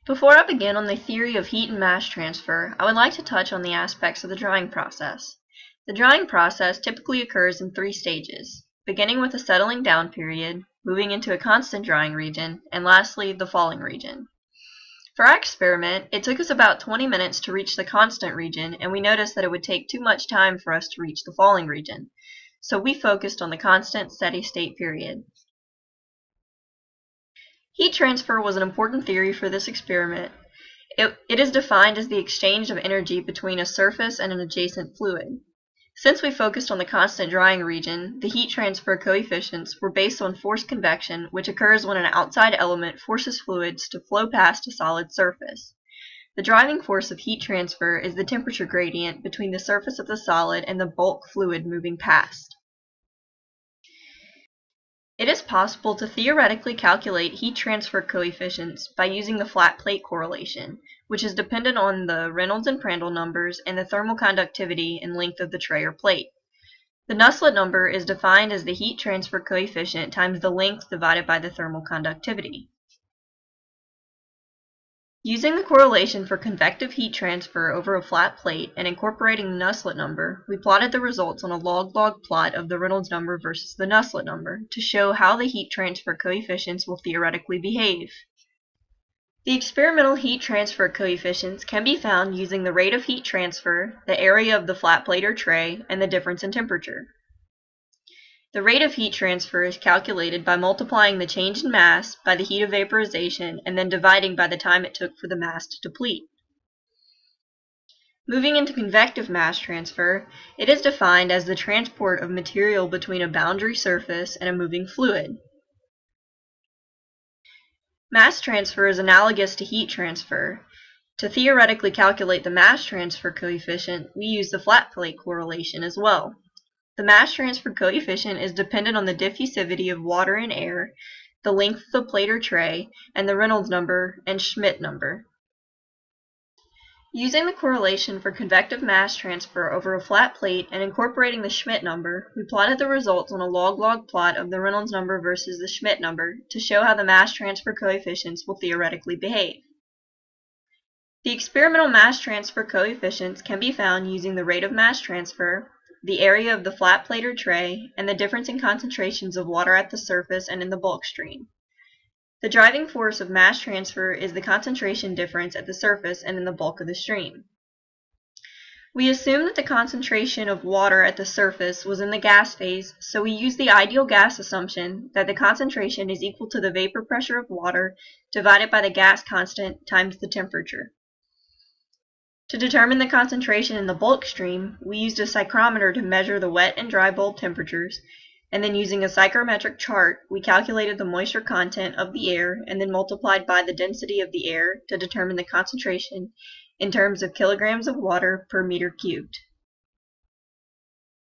Before I begin on the theory of heat and mass transfer, I would like to touch on the aspects of the drying process. The drying process typically occurs in 3 stages, beginning with a settling down period, moving into a constant drying region, and lastly, the falling region. For our experiment, it took us about 20 minutes to reach the constant region, and we noticed that it would take too much time for us to reach the falling region, so we focused on the constant steady state period. Heat transfer was an important theory for this experiment. It is defined as the exchange of energy between a surface and an adjacent fluid. Since we focused on the constant drying region, the heat transfer coefficients were based on forced convection, which occurs when an outside element forces fluids to flow past a solid surface. The driving force of heat transfer is the temperature gradient between the surface of the solid and the bulk fluid moving past. It is possible to theoretically calculate heat transfer coefficients by using the flat plate correlation, which is dependent on the Reynolds and Prandtl numbers and the thermal conductivity and length of the tray or plate. The Nusselt number is defined as the heat transfer coefficient times the length divided by the thermal conductivity. Using the correlation for convective heat transfer over a flat plate and incorporating the Nusselt number, we plotted the results on a log-log plot of the Reynolds number versus the Nusselt number to show how the heat transfer coefficients will theoretically behave. The experimental heat transfer coefficients can be found using the rate of heat transfer, the area of the flat plate or tray, and the difference in temperature. The rate of heat transfer is calculated by multiplying the change in mass by the heat of vaporization and then dividing by the time it took for the mass to deplete. Moving into convective mass transfer, it is defined as the transport of material between a boundary surface and a moving fluid. Mass transfer is analogous to heat transfer. To theoretically calculate the mass transfer coefficient, we use the flat plate correlation as well. The mass transfer coefficient is dependent on the diffusivity of water and air, the length of the plate or tray, and the Reynolds number and Schmidt number. Using the correlation for convective mass transfer over a flat plate and incorporating the Schmidt number, we plotted the results on a log-log plot of the Reynolds number versus the Schmidt number to show how the mass transfer coefficients will theoretically behave. The experimental mass transfer coefficients can be found using the rate of mass transfer, the area of the flat plate or tray, and the difference in concentrations of water at the surface and in the bulk stream. The driving force of mass transfer is the concentration difference at the surface and in the bulk of the stream. We assume that the concentration of water at the surface was in the gas phase, so we use the ideal gas assumption that the concentration is equal to the vapor pressure of water divided by the gas constant times the temperature. To determine the concentration in the bulk stream, we used a psychrometer to measure the wet and dry bulb temperatures, and then using a psychrometric chart, we calculated the moisture content of the air and then multiplied by the density of the air to determine the concentration in terms of kilograms of water per meter cubed.